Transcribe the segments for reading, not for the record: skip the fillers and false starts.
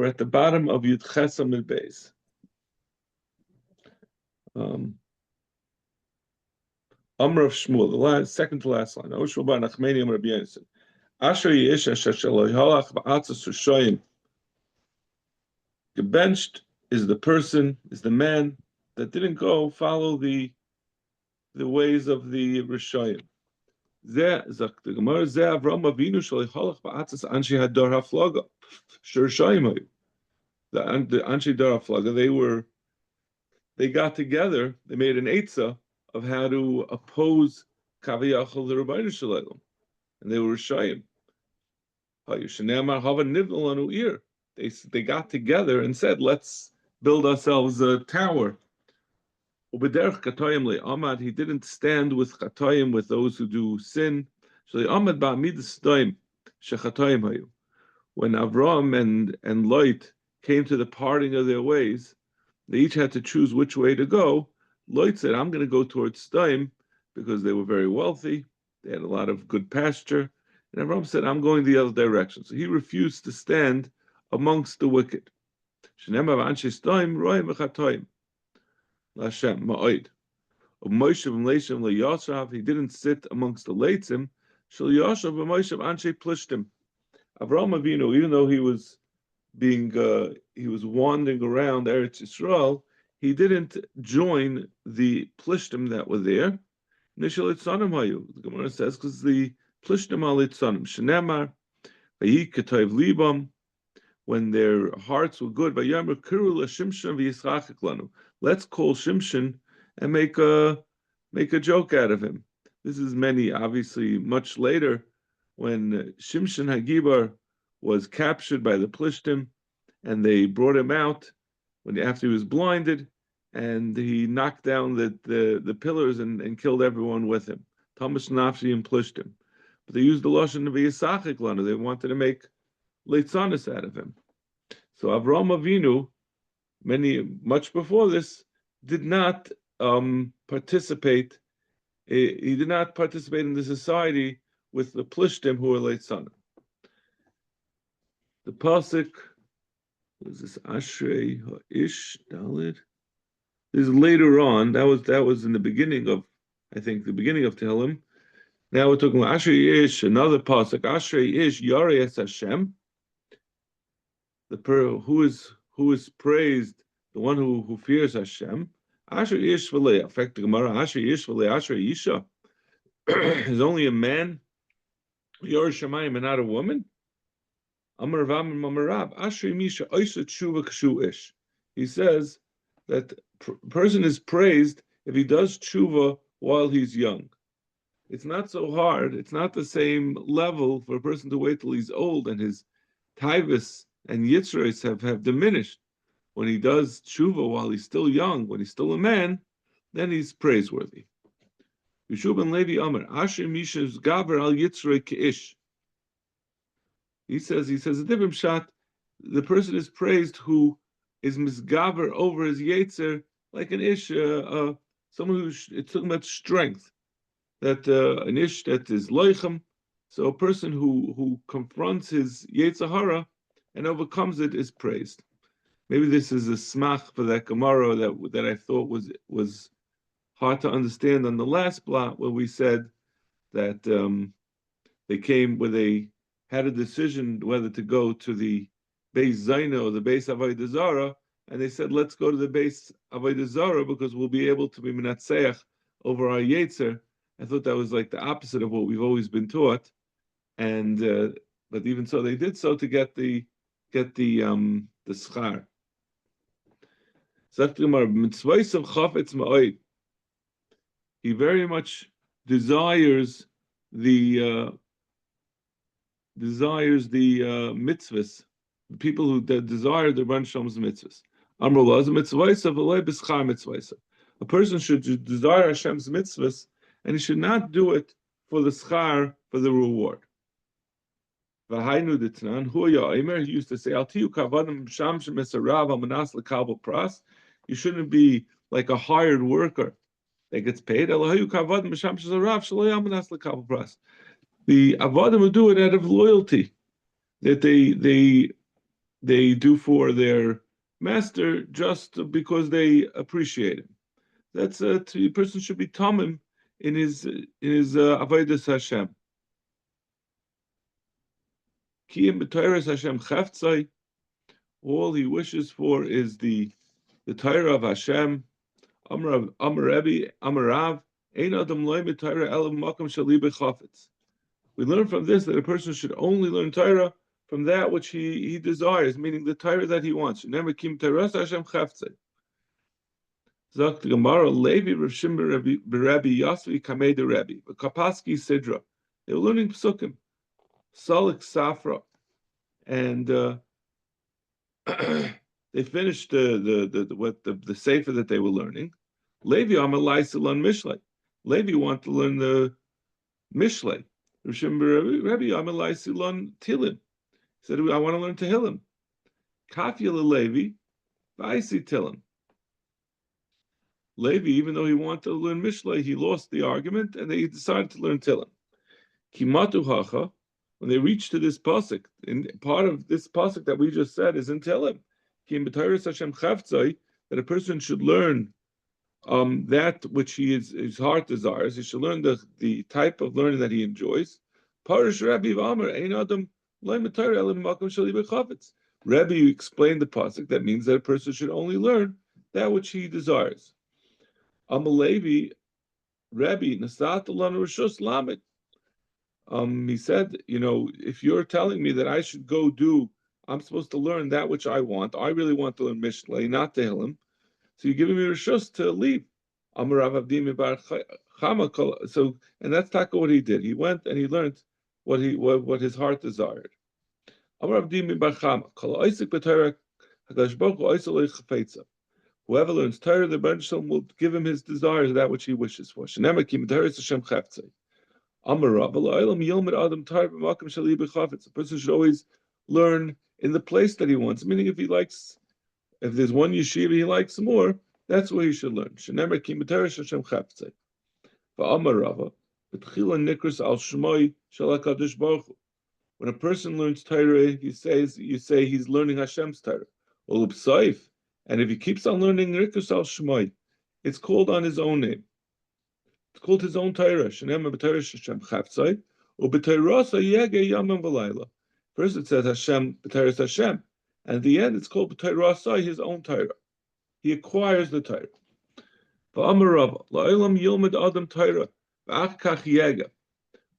We're at the bottom of Yud Ches Amud Beis. Amr of Shmuel, the second to last line. Oshul bar Nachmeni Amr Rabbi Yonasan. Asher yish asher shelo yholach ba'atzos Rishoyim. Gebenched is the person, is the man that didn't go follow the ways of the Rishoyim. Zeh zak the Gemara Zeh Avram Avinu shelo yholach ba'atzos Anshei Hador Haflaga. Rishoyim hayu. The Anshei Dor Haflaga, they got together, they made an eitzah of how to oppose Kaviyachal the Rabbeinu Shalom, and they were Rishayim. They got together and said, let's build ourselves a tower. He didn't stand with Chatoyim, with those who do sin. When Avram and Lot came to the parting of their ways, they each had to choose which way to go. Lot said, I'm going to go towards Sdaim because they were very wealthy. They had a lot of good pasture. And Avram said, I'm going the other direction. So he refused to stand amongst the wicked. He didn't sit amongst the Leitzim. Avram Avinu, even though he was wandering around Eretz Yisrael, he didn't join the Plishtim that were there. The Gemara says, because the Plishtim are Litzanim. Shenemar, Vayi Ketayv Libam, when their hearts were good, Vayomer Kiru LaShimshon v'Yisrachik Lanu. Let's call Shimshon and make a joke out of him. This is obviously much later, when Shimshon Hagibar was captured by the Plishtim, and they brought him out after he was blinded, and he knocked down the pillars and killed everyone with him. Thomas Nafshi and Plishtim. But they used the lashon of Yisachik Lanu. They wanted to make Leitzanis out of him. So Avram Avinu, much before this, did not participate. He did not participate in the society with the Plishtim who were Leitzanim. The pasuk was this Ashrei Ha'ish Dalid. This is later on. That was in the beginning of, I think, the beginning of Tehillim. Now we're talking about Ashrei Ish, another pasuk. Ashrei Ish Yarei Es Hashem. Who is praised, the one who fears Hashem. Ashrei Ish V'lei. Affect the Gemara. Ashrei Ish V'lei. Ashrei Isha. Is only a man. Yor Shemayim, and not a woman. Amar Rav Mamarab. Ashrei Misha Oisa Tshuva Kshu Ish. He says that a person is praised if he does tshuva while he's young. It's not so hard. It's not the same level for a person to wait till he's old and his taivus and yitzros have diminished. When he does tshuva while he's still young, when he's still a man, then he's praiseworthy. Yeshua ben Levi Amar, Asher Misha's Gaber al Yitzroi Keish. He says a different shot. The person is praised who is misgaber over his yetzer like an ish, someone it's talking about strength. That an ish that is loichem, so a person who confronts his yetzer hara and overcomes it is praised. Maybe this is a smach for that Gemara that I thought was hard to understand on the last blot, where we said that they had a decision whether to go to the Beis Zaina or the Beis Avoda Zara, and they said, let's go to the Beis Avoda Zara because we'll be able to be menatzeach over our yetzer. I thought that was like the opposite of what we've always been taught, and but even so, they did so to get the schar. He very much desires the mitzvahs, the people who desire the Ran Shalom's mitzvahs. A person should desire Hashem's mitzvahs, and he should not do it for the schar, for the reward. He used to say, you shouldn't be like a hired worker that gets paid. The Avodim would do it out of loyalty, that they they do for their master just because they appreciate him. That's a person should be tamim in his avodas Hashem. Kiyam b'Torah Hashem chaftzai. All he wishes for is the Torah of Hashem. Amar Rebbe, Amar Rav, Ein Adam loy b'Torah elav makom shali b'chafetz. We learn from this that a person should only learn Torah from that which he desires, meaning the Torah that he wants. Never kim Torah Hashem chaftzei. Zok the Gemara, Levi Rav Shimon Rabbi Yasvi Kamei de Rebbe, Kapaski Sidra. They were learning Psukim, Salik Safra, and they finished the sefer that they were learning. Levi Amalai Silan Mishlei. Levi wanted to learn the Mishlei. Rav Shimon Rabbi Amalai Silan Tilim. He said, I want to learn Tehillim. Kafya Levi, Vaisi Tilim. Levi, even though he wanted to learn Mishlei, he lost the argument, and they decided to learn Tilim. Kimatu Hacha, when they reached to this pasuk, in part of this pasuk that we just said is in Tilim, Kim b'Torah Hashem Chavtzai, that a person should learn that which his heart desires. He should learn the type of learning that he enjoys. Parish Rabbi V'Amar Ein Adam Lo B'Torah Elam Makom Shali B'Chavetz. Rabbi explained the pasuk. That means that a person should only learn that which he desires. Amalevi, Rebbe, Nasat Alon Rishus Lamed. He said, if you're telling me that I should go I'm supposed to learn that which I want. I really want to learn Mishlei, not Tehillim. So you're giving me Rishus to leave. So, and that's not what he did. He went and he learned what his heart desired. Whoever learns Torah, the Rebbe Shalom will give him his desires, that which he wishes for. A person should always learn in the place that he wants. Meaning, if there's one yeshiva he likes more, that's where he should learn. When a person learns Torah, you say he's learning Hashem's Torah. And if he keeps on learning Rikus al Shmai, it's called on his own name. It's called his own Torah. Shenem b'Torah Hashem Chavtzai, or b'Torah Yege Yamim V'Layla. First it says Hashem b'Torah Hashem, and at the end it's called b'Torah his own Torah. He acquires the Torah. V'Amar Rava La'olam Yilmid Adam Torah V'Ach Kach Yega.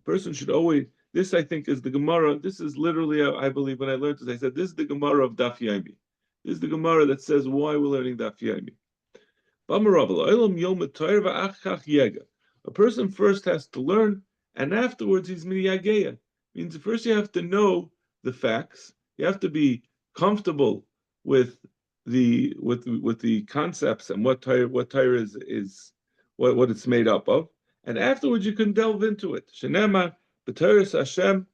Person should always. This I think is the Gemara. This is literally, I believe, when I learned this, I said this is the Gemara of Daf Yomi. This is the Gemara that says why we're learning Daf Yomi. A person first has to learn, and afterwards he's miyageya. Means first you have to know the facts. You have to be comfortable with the concepts and what Torah is what it's made up of, and afterwards you can delve into it. Shenema b'Torah Hashem.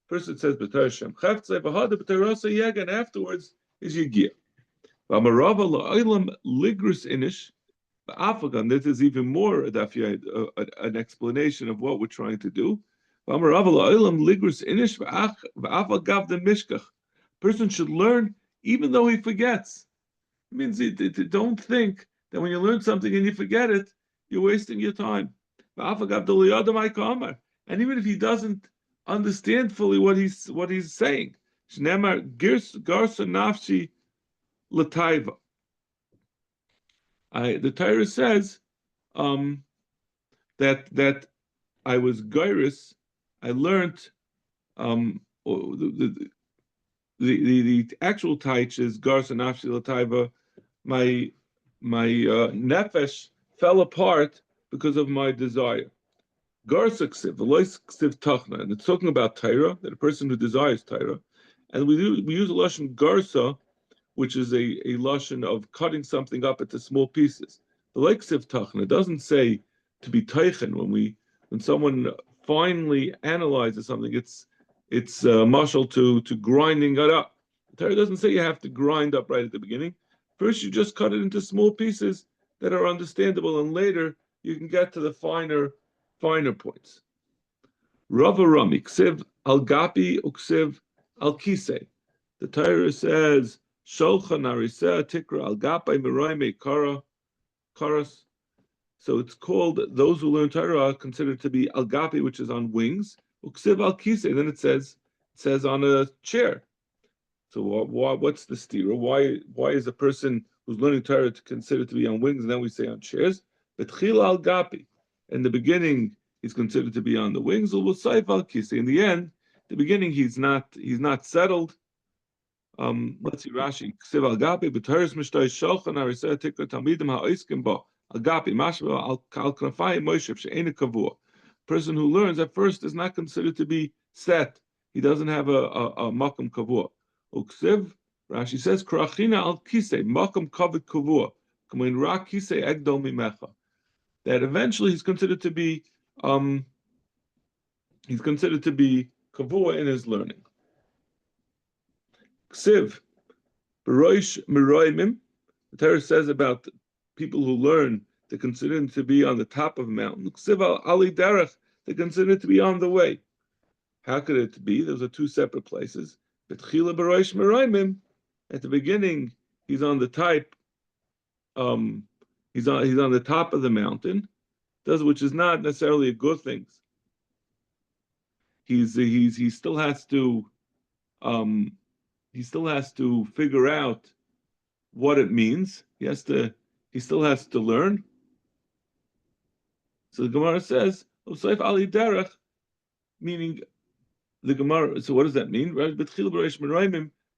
First it says b'Torah Hashem Chavtzei v'Hada b'Torah Yega, and afterwards is Yigiyah. V'Amarava la'olam ligrus inish. This is even more an explanation of what we're trying to do. Person should learn even though he forgets. It means don't think that when you learn something and you forget it, you're wasting your time. And even if he doesn't understand fully what he's saying, the Torah says that I was gyrus. I learned the actual taich is garsa nafshi lataiva. My nefesh fell apart because of my desire. Garsa ksiv, v'lois ksiv tachna, and it's talking about Torah, that a person who desires Torah, and we use a lashon garsa, which is a lashon of cutting something up into small pieces. The leksiv tachna doesn't say to be teichen when someone finally analyzes something. It's mashal to grinding it up. The Torah doesn't say you have to grind up right at the beginning. First, you just cut it into small pieces that are understandable, and later you can get to the finer points. Rava Rami ksiv al gapi uksiv al kisei. The Torah says, Sholcha nariseh tikra al gapai meroime karas. So it's called, those who learn Torah are considered to be al gapi, which is on wings. Uksiv al kisei, then it says on a chair. So what's the stira? Why is a person who's learning Torah considered to be on wings, and then we say on chairs? Betchila al gapi. In the beginning, he's considered to be on the wings. Ul'saif al kisei. In the end, the beginning, he's not settled. Let's see Rashi. Ksiv al gapi b'Torah's mishtay sholchan hariseh tikra talmidim ha'oiskim bo al gapi mashva al knafayim moshev she'ena kavua. Person who learns at first is not considered to be set. He doesn't have a makom kavua. Uksiv, Rashi says, Krachina al kisei, makam kavit kavua, kamin ra kisei egdol mimecha. That eventually he's considered to be kavua in his learning. Ksiv, Beroish Meroimim, the Torah says about people who learn, they're considered to be on the top of a mountain. Ksiv al ali derech, they're considered to be on the way. How could it be? Those are two separate places. Betchila Beroish Meroimim, at the beginning, he's on the type, he's on the top of the mountain, which is not necessarily a good thing. He still has to figure out what it means. He still has to learn. So the Gemara says, Osayf Ali Derech, meaning the Gemara. So what does that mean?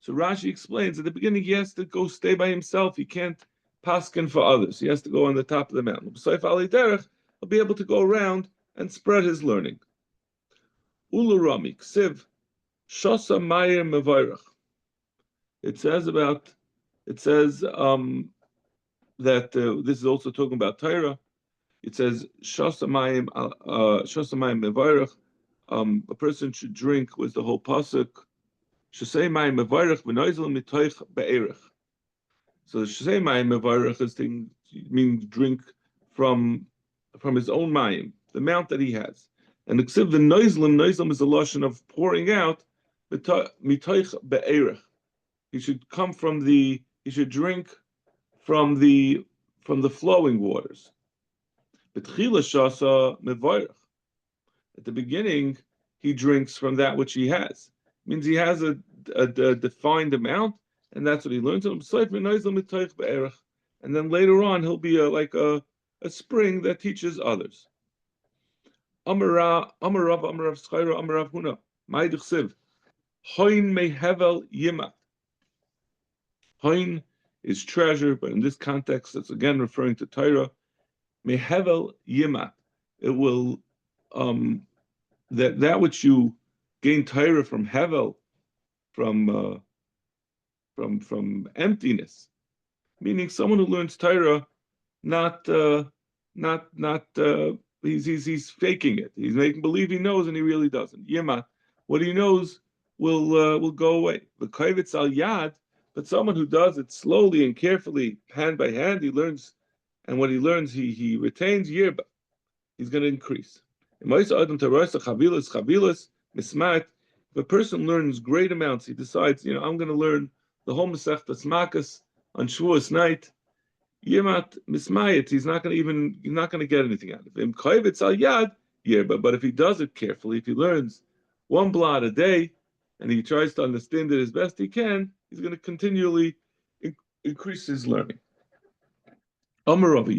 So Rashi explains at the beginning he has to go stay by himself. He can't paskin for others. He has to go on the top of the mountain. Osayf Ali Derech, he'll be able to go around and spread his learning. Ulu Rami Ksiv Shosa Mayer Mevayrach. It says that this is also talking about Torah. It says Shosa Mayim Mevayrach. A person should drink with the whole pasuk. Shosei Mayim Mevayrach v'noizel mitoich be'erech. So Shosei Mayim Mevayrach means drink from his own mayim, the amount that he has. And the ksiv v'noizlim is a lotion of pouring out mitoich be'erech. He should drink from the flowing waters. Betchila shasa mevayrach. At the beginning, he drinks from that which he has. It means he has a defined amount, and that's what he learns. And then later on, he'll be like a spring that teaches others. Amarav Schayra Amarav Huna Ma'idich Siv Hoin Mehevel Yimat. Hoin is treasure, but in this context, it's again referring to Torah. Mehevel Yimat. It will that which you gain Torah from Hevel, from emptiness, meaning someone who learns Torah, he's faking it. He's making believe he knows and he really doesn't. Yimat, what he knows will go away. The kavitz al yad, but someone who does it slowly and carefully, hand by hand, he learns, and what he learns, he retains yirba. He's going to increase. If a person learns great amounts, he decides, I'm going to learn the whole Masechtas Makas on Shavuos night. Yemat mismayit, he's not going to get anything out of him. Kavitz al yad yirba, but if he does it carefully, if he learns one blot a day, and he tries to understand it as best he can, he's going to continually increase his learning. Rava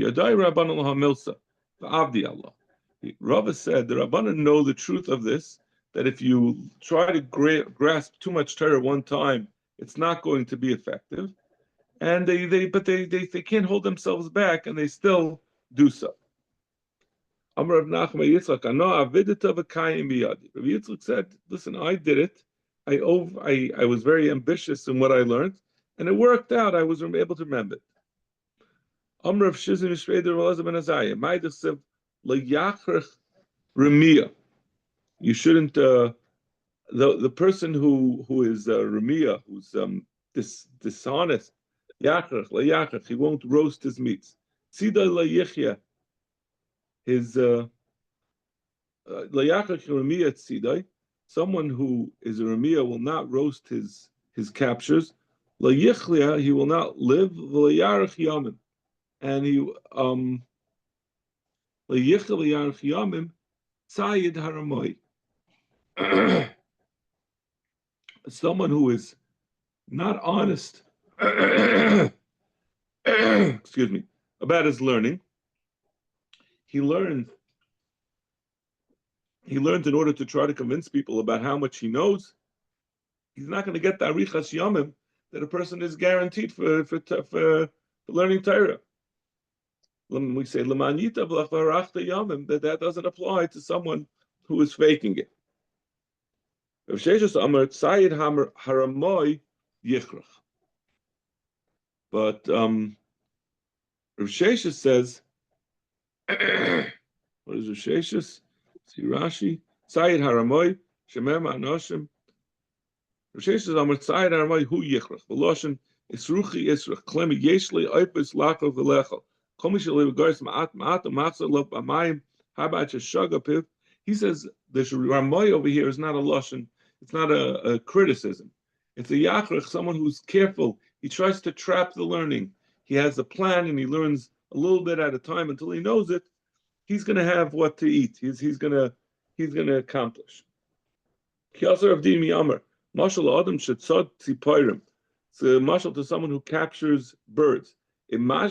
said the Rabbanan know the truth of this, that if you try to grasp too much Torah at one time, it's not going to be effective. And they can't hold themselves back, and they still do so. Amar Rav Nachman Yitzchak, Ano avidita v'kayim biyadi. Rav Yitzchak said, listen, I did it. I was very ambitious in what I learned, and it worked out. I was able to remember it. Amar Rav Shizim Yisrael Elazar ben Azariah, Ma'idach L'yachrech Remiyah. You shouldn't. The person who is Remiyah, who's dishonest, Yachrech, he won't roast his meats. Tzidai Layichya, his Layachrech Remiyah Tzidai. Someone who is a Remiyah will not roast his his captures, layichlia, he will not live, v'layarach yamim, and he layichlia v'layarach yamim, tzayid haramoy. Someone who is not honest, excuse me, about his learning. He learned in order to try to convince people about how much he knows. He's not going to get the arichas yamim that a person is guaranteed for learning Torah. We say lemanita v'lacharachta yamim, that doesn't apply to someone who is faking it. Rav Sheshes Amar Tzayid Haramoy Yichrach. But Rav Sheshes says, what is Rav Sheshes? See Rashi. Tzayid Haramoy Shemem Anoshim. Rav Sheshes Amar Tzayid Haramoy Hu Yichrach. V'loshen Isruchi Israch Klemi Yeshli Oipus Lachov V'lechel. Komishali V'goyes Ma'at Ma'at U'machzor Lo B'amayim Habat Shagapiv. He says the Ramoy over here is not a lashon. It's not a criticism. It's a yachrach, someone who's careful. He tries to trap the learning. He has a plan and he learns a little bit at a time until he knows it. He's going to have what to eat. He's going to accomplish. Kiasar of Dimi Amar, Mashal Adam Shetzad Tzipoirim. It's a mashal to someone who captures birds. If when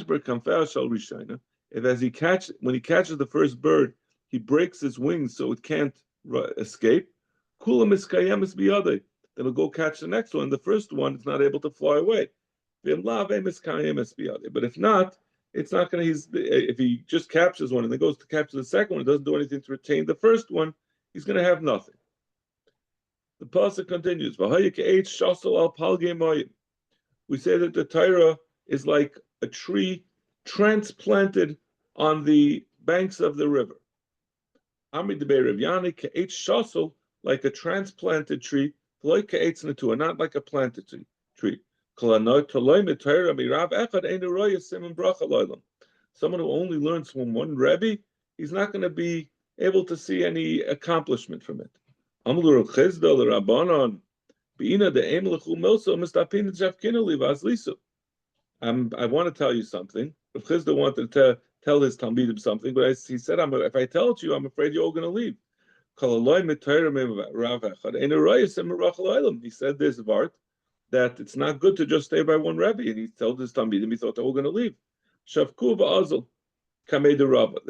he catches the first bird, he breaks his wings so it can't escape. Kula miskayemis biyadei. Then he'll go catch the next one. The first one is not able to fly away. But if not, it's not going to. If he just captures one and then goes to capture the second one, doesn't do anything to retain the first one, he's going to have nothing. The pasuk continues. We say that the Torah is like a tree transplanted on the banks of the river. Amri debei Rav Yani ke'etz shasel, like a transplanted tree, not like a planted tree. Someone who only learns from one Rebbe, he's not going to be able to see any accomplishment from it. I want to tell you something. Rav Chizda wanted to tell his Talmidim something, but he said, if I tell it to you, I'm afraid you're all going to leave. He said this Vart, that it's not good to just stay by one Rebbe, and he told his Talmidim, he thought they were going to leave. They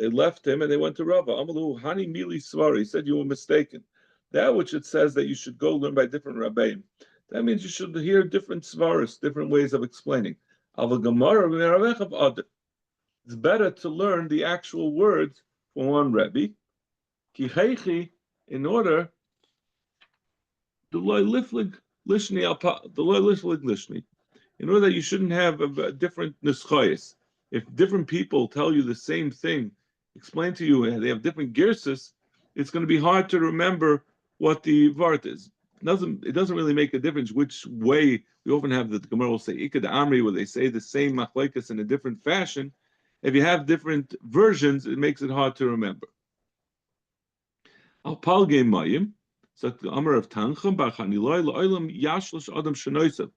left him and they went to Rava. Hani Mili Svar. He said you were mistaken. That which it says that you should go learn by different Rabbeim, that means you should hear different svaris, different ways of explaining. It's better to learn the actual words from one Rebbe, in order in order that you shouldn't have a different nischayis. If different people tell you the same thing, explain to you, and they have different girsus, it's going to be hard to remember what the vart is. It doesn't really make a difference which way. We often have the Gemara will say Ikad Amri, where they say the same machlekes in a different fashion. If you have different versions, it makes it hard to remember. Al palgei mayim, so the Amar of Tancham Barchaniloi la'olam yashlish adam shenoisav.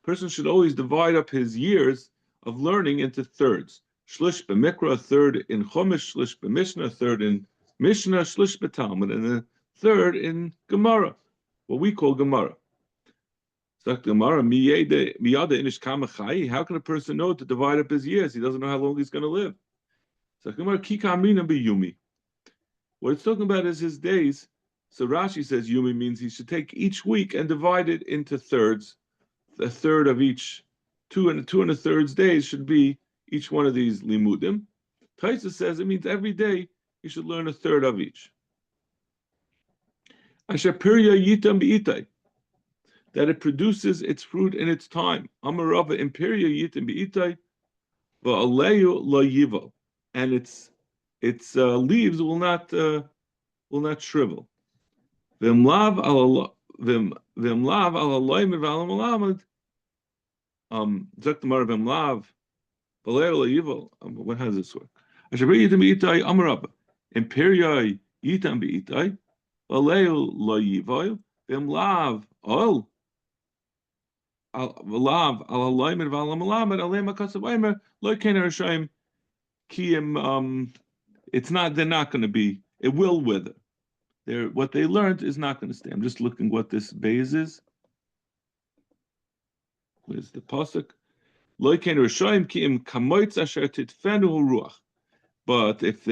Person should always divide up his years of learning into thirds. Shlish b'mikra, a third in Chumash, shlish b'mishnah, a third in Mishnah, shlish b'talmud, and a third in Gemara, what we call Gemara. So Gemara, miyada inish kama chai. How can a person know to divide up his years? He doesn't know how long he's going to live. So Gemara, kika amrina b'yumi. What it's talking about is his days. So Rashi says yumi means he should take each week and divide it into thirds. A third of each, two and a third days should be each one of these limudim. Taisa says it means every day you should learn a third of each. Asher pirya yitam b'itai, that it produces its fruit in its time. Amarava imperia yitam b'itai, va'aleyu lo yivo, and its leaves will not shrivel. V'imlav al aloy mevalam alamad. Zaktamar v'imlav v'aleyu lo yivo. What has this work? Asher pirya yitam b'itai amarava imperia yitam b'itai. V'aleyu lo yivo v'imlav al v'lav al halaymed v'al hamalamed alei makasav omer lo ken harashayim kiyim. It's not. They're not going to be. It will wither. What they learned is not going to stay. I'm just looking what this base is. Where's the pasuk? Lo ken harashayim kiyim kamoitz asher titfenu ruach. But if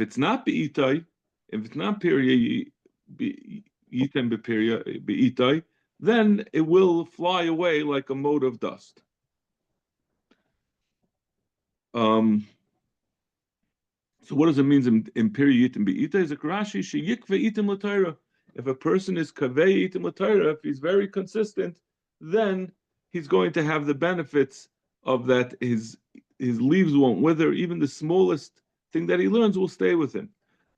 it's not be'itai, if it's not period yitem be'itai, then it will fly away like a mote of dust. So what does it mean in period yitem be'itai? Is a Rashi sheyikve item l'Torah. If a person is kavei item l'Torah, if he's very consistent, then he's going to have the benefits of that. His leaves won't wither. Even the smallest thing that he learns will stay with him.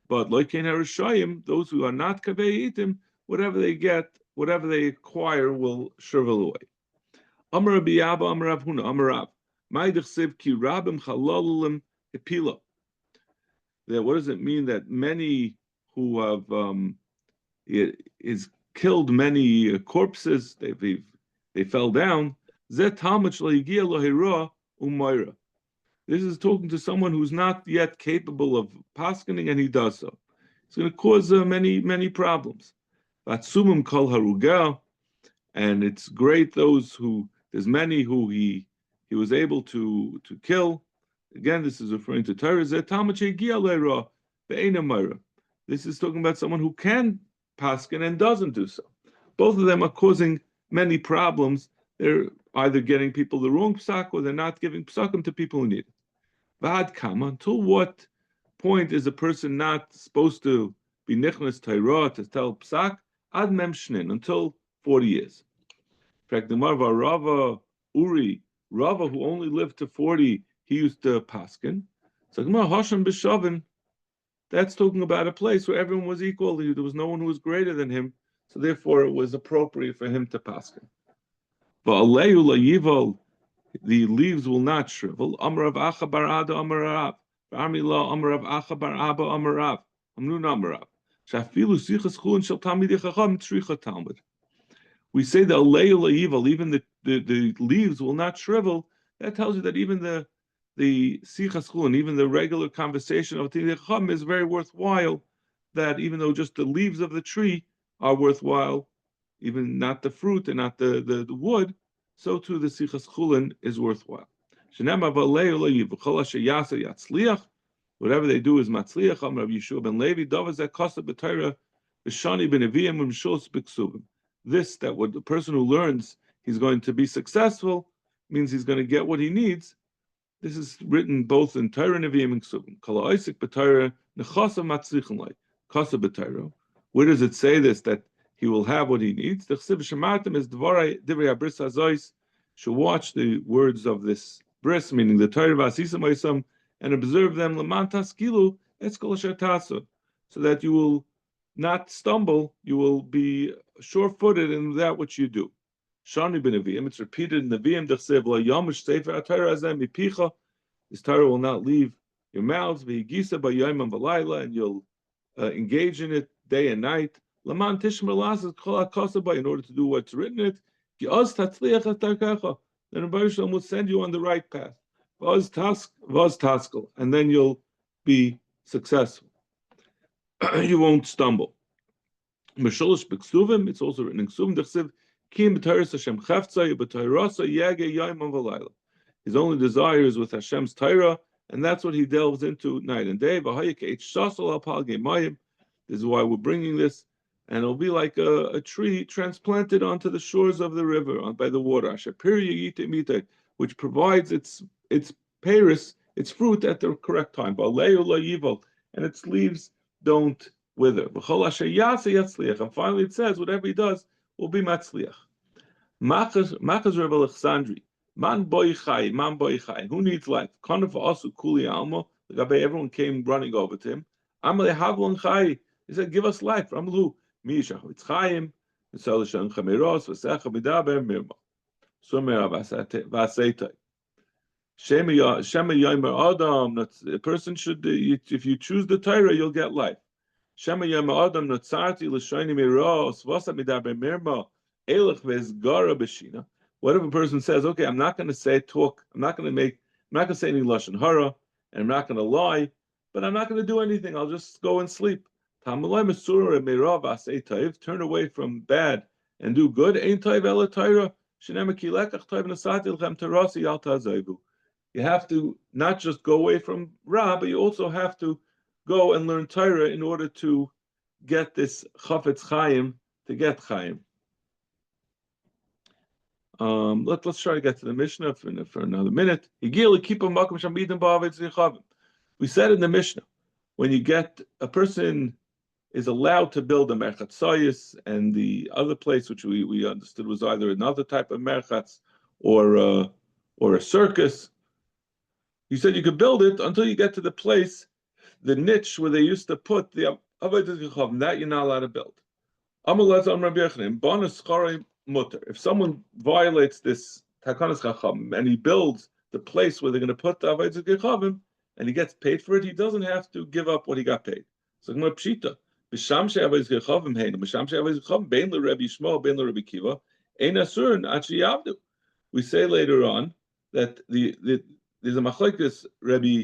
But like in Harashayim, those who are not kavei itim, whatever they get, whatever they acquire, will shrivel away. Amar Rabbi Abba, Amar Rav Huna, Amar Rav. Ma'idich ki rabim chalalulim epila. What does it mean that many who have is killed many corpses? They fell down. Zet talmud shleigia lohira umayra. This is talking to someone who's not yet capable of paskening, and he does so. It's going to cause many problems. Vatsumim kol haruga, and it's great there's many who he was able to kill. Again, this is referring to Torah. This is talking about someone who can pasken and doesn't do so. Both of them are causing many problems. They're either getting people the wrong psak, or they're not giving psakim to people who need it. Vad kama, until what point is a person not supposed to be nichnas Torah to tell psak? Ad mem shnin, until 40 years. In fact, the Marva Rava Uri, Rava who only lived to 40, he used to paskin. So Hashem b'shavin, that's talking about a place where everyone was equal. There was no one who was greater than him, so therefore it was appropriate for him to paskin. Va'alehu layival, the leaves will not shrivel. Amar Rav Acha bar Ada Amar Rav. V'amila Amar Rav Acha bar Abba Amar Rav. Amnun Amar Rav. Shafilu sichas chulin shel talmidei chacham tzricha talmud. We say the alehu layival, even the leaves will not shrivel. That tells you that even the sichas chulin, even the regular conversation of talmidei chacham is very worthwhile. That even though just the leaves of the tree are worthwhile, even not the fruit and not the wood, so too the sichas chulin is worthwhile. Whatever they do is matzliach. Rav Yeshua ben Levi, davaz kosa b'Torah, b'shani b'neviim u'mshuls b'ksuvim. This, that what the person who learns he's going to be successful, means he's going to get what he needs. This is written both in Torah, Nevi'im, and Ksubim. Kala oisik b'Torah nechasa matzlichin lei kasa b'Torah. Where does it say this, that he will have what he needs? The chsiv shemartim is divrei habris hazois. Should watch the words of this bris, meaning the Torah v'asisam oisam, and observe them leman taskilu etzkol asher tasu, so that you will not stumble, you will be sure-footed in that which you do. Shani b'neviim, it's repeated in the Neviim, d'chsev la yamush sefer atayra azem mipicha. This Torah will not leave your mouths, v'higisa b'yayim v'layla, and you'll engage in it day and night. Laman tishmer lasas kol hakosaba, in order to do what's written in it. Ki oz tatzliach et tarkecha, then Rebbe Yisrael will send you on the right path. V'oz taskel, and then you'll be successful. You won't stumble. Mesholosh b'ksuvim, it's also written in Ksuvim, d'chsev kim b'Torah Hashem cheftzai b'Torasa yege yayim v'layla. His only desire is with Hashem's Torah, and that's what he delves into night and day. This is why we're bringing this, and it'll be like a tree transplanted onto the shores of the river, by the water, which provides its paris, its fruit at the correct time. And its leaves don't wither. And finally it says, whatever he does will be matzliach. Machas Rebbe Alexandri. Man boy chai. Who needs life? Everyone came running over to him. He said, give us life. Amlu. Mishach Chaim. V'salishan chameros. V'secha midaber mirma. Sumer v'aseitai. Shema Yomer Adam. A person should, if you choose the Torah, you'll get life. Shema Yomer Adam Natzarti l'shayni miros. V'asa midaber mirma. Elech ve'ezgara b'shina. What if a person says, okay, I'm not going to say talk, I'm not going to say any lashon hara, and I'm not going to lie, but I'm not going to do anything. I'll just go and sleep. Turn away from bad and do good. You have to not just go away from Ra, but you also have to go and learn Torah in order to get this Chafetz Chaim, to get Chaim. Let's try to get to the Mishnah for another minute. We said in the Mishnah, when you get a person is allowed to build a merchatzayis, and the other place which we understood was either another type of merchatz or a circus. He said you could build it until you get to the place, the niche where they used to put the avodas gechavim. That you're not allowed to build. If someone violates this takanas chacham and he builds the place where they're going to put the avodas gechavim and he gets paid for it, he doesn't have to give up what he got paid. So pshita. We say later on that there's a machlokes Rabbi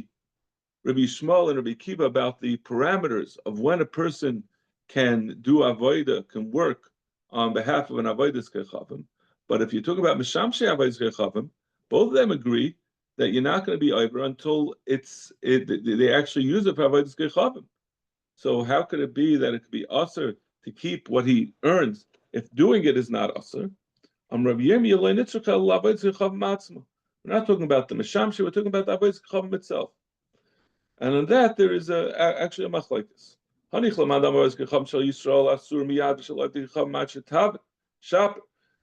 Shmuel and Rabbi Kiva about the parameters of when a person can do avoda, can work on behalf of an avodas kechavim. But if you talk about mishamshei avodas kechavim, both of them agree that you're not going to be over until they actually use it for avodas kechavim. So how could it be that it could be usher to keep what he earns if doing it is not usher? We're not talking about the Meshamshi, we're talking about the Avodas Kechavim itself. And on that there is actually a machlokes.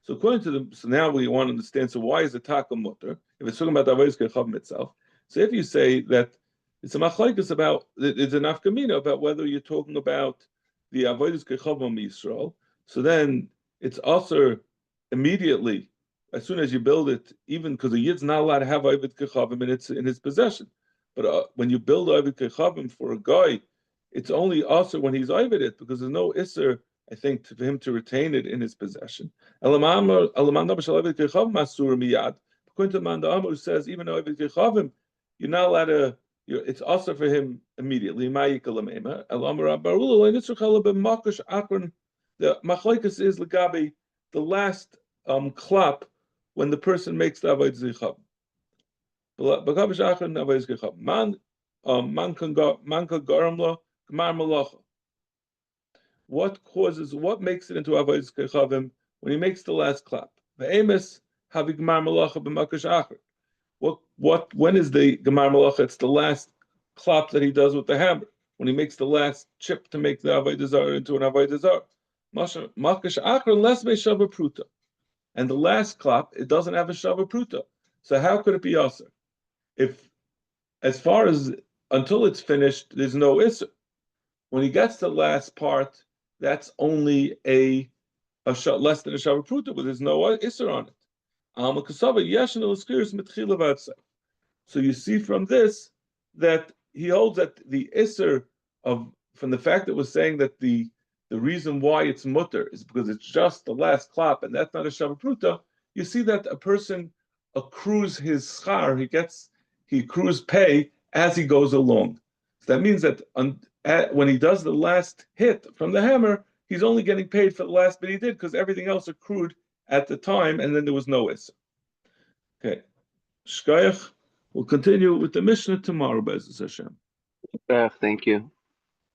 So according to so now we want to understand, so why is the taka mutter if it's talking about the Avodas Kechavim itself? So if you say that it's a machlokes about, it's an nafkamina about whether you're talking about the avodas kechavim Yisrael. So then it's also immediately as soon as you build it, even because a yid's not allowed to have avodas kechavim in his possession. But when you build avodas kechavim for a guy, it's only also when he's ovid it, because there's no isser, I think, for him to retain it in his possession. According to the Mandam who says even though avodas kechavim, you're not allowed to. It's also for him immediately. The machlokes is legabi the last klap when the person makes the avodas zichav. Man can garam lo gmar malacha. What makes it into avodas kechavim when he makes the last klap? Ve'emes havi gmar malacha b'makash achar. When is the Gemar Malacha? It's the last klap that he does with the hammer, when he makes the last chip to make the Avodah Zarah into an Avodah Zarah. Makash Achra less me Shava Pruta. And the last klap, it doesn't have a Shava Pruta. So how could it be Aser? If, as far as, until it's finished, there's no Isser. When he gets to the last part, that's only less than a Shava Pruta, but there's no Isser on it. So you see from this that he holds that the isser from the fact that it was saying that the reason why it's mutter is because it's just the last klap and that's not a shavapruta. You see that a person accrues his schar, he accrues pay as he goes along. So that means that when he does the last hit from the hammer, he's only getting paid for the last bit he did because everything else accrued at the time, and then there was no Issa. Okay. Shkayach, we'll continue with the Mishnah tomorrow, Be'ezus Hashem. Thank you.